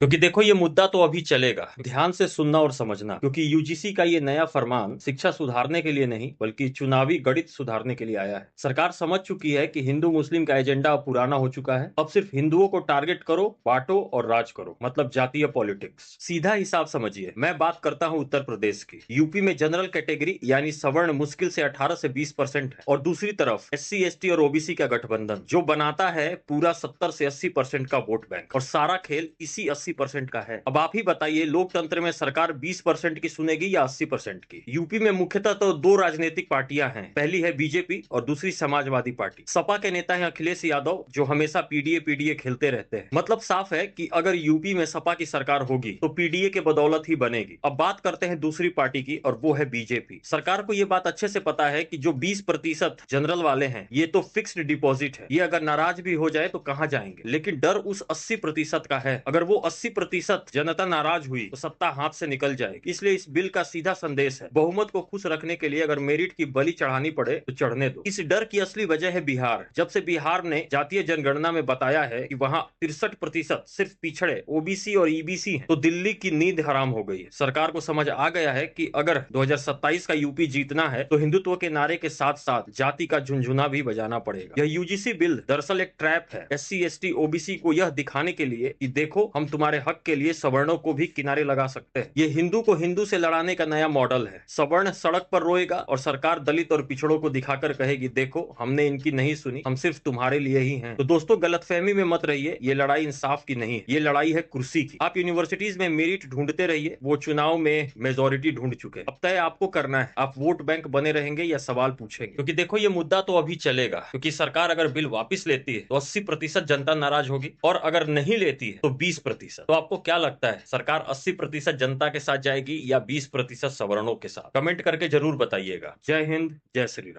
क्योंकि देखो ये मुद्दा तो अभी चलेगा, ध्यान से सुनना और समझना, क्योंकि यूजीसी का ये नया फरमान शिक्षा सुधारने के लिए नहीं बल्कि चुनावी गणित सुधारने के लिए आया है। सरकार समझ चुकी है कि हिंदू मुस्लिम का एजेंडा अब पुराना हो चुका है। अब सिर्फ हिंदुओं को टारगेट करो, बांटो और राज करो, मतलब जातीय पॉलिटिक्स। सीधा हिसाब समझिए, मैं बात करता हूँ उत्तर प्रदेश की। यूपी में जनरल कैटेगरी यानी सवर्ण मुश्किल से 18 से 20% है, और दूसरी तरफ एससी एसटी और ओबीसी का गठबंधन जो बनाता है पूरा 70 से 80% का वोट बैंक, और सारा खेल इसी 80% का है। अब आप ही बताइए, लोकतंत्र में सरकार 20% की सुनेगी या 80% की? यूपी में मुख्यतः तो दो राजनीतिक पार्टियां हैं, पहली है बीजेपी और दूसरी समाजवादी पार्टी। सपा के नेता हैं अखिलेश यादव, जो हमेशा पीडीए पीडीए खेलते रहते हैं। मतलब साफ है कि अगर यूपी में सपा की सरकार होगी तो पीडीए के बदौलत ही बनेगी। अब बात करते हैं दूसरी पार्टी की, और वो है बीजेपी। सरकार को यह बात अच्छे से पता है कि जो 20% जनरल वाले हैं ये तो फिक्स्ड डिपॉजिट है, ये अगर नाराज भी हो जाए तो कहां जाएंगे। लेकिन डर उस 80% का है, अगर वो 80% जनता नाराज हुई तो सत्ता हाथ से निकल जाएगी। इसलिए इस बिल का सीधा संदेश है, बहुमत को खुश रखने के लिए अगर मेरिट की बलि चढ़ानी पड़े तो चढ़ने दो। इस डर की असली वजह है बिहार। जब से बिहार ने जातीय जनगणना में बताया है कि वहां 63% सिर्फ पिछड़े ओबीसी और ईबीसी हैं, तो दिल्ली की नींद हराम हो गई है। सरकार को समझ आ गया है कि अगर 2027 का यूपी जीतना है तो हिंदुत्व के नारे के साथ साथ जाति का झुंझुना भी बजाना पड़ेगा। यह यूजीसी बिल दरअसल एक ट्रैप है, एससी एसटी ओबीसी को यह दिखाने के लिए कि देखो हम तुम्हारे हक के लिए सवर्णों को भी किनारे लगा सकते हैं। ये हिंदू को हिंदू से लड़ाने का नया मॉडल है। सवर्ण सड़क पर रोएगा और सरकार दलित और पिछड़ों को दिखाकर कहेगी देखो हमने इनकी नहीं सुनी, हम सिर्फ तुम्हारे लिए ही हैं। तो दोस्तों गलतफहमी में मत रहिए, ये लड़ाई इंसाफ की नहीं है, ये लड़ाई है कुर्सी की। आप यूनिवर्सिटीज में मेरिट ढूंढते रहिए, वो चुनाव में मेजोरिटी ढूंढ चुके हैं। अब तय आपको करना है, आप वोट बैंक बने रहेंगे या सवाल पूछेंगे। क्योंकि देखो ये मुद्दा तो अभी चलेगा, क्योंकि सरकार अगर बिल वापस लेती है तो 80% जनता नाराज होगी, और अगर नहीं लेती है तो 20%। तो आपको क्या लगता है, सरकार 80% जनता के साथ जाएगी या 20% सवर्णों के साथ? कमेंट करके जरूर बताइएगा। जय हिंद, जय श्री राम।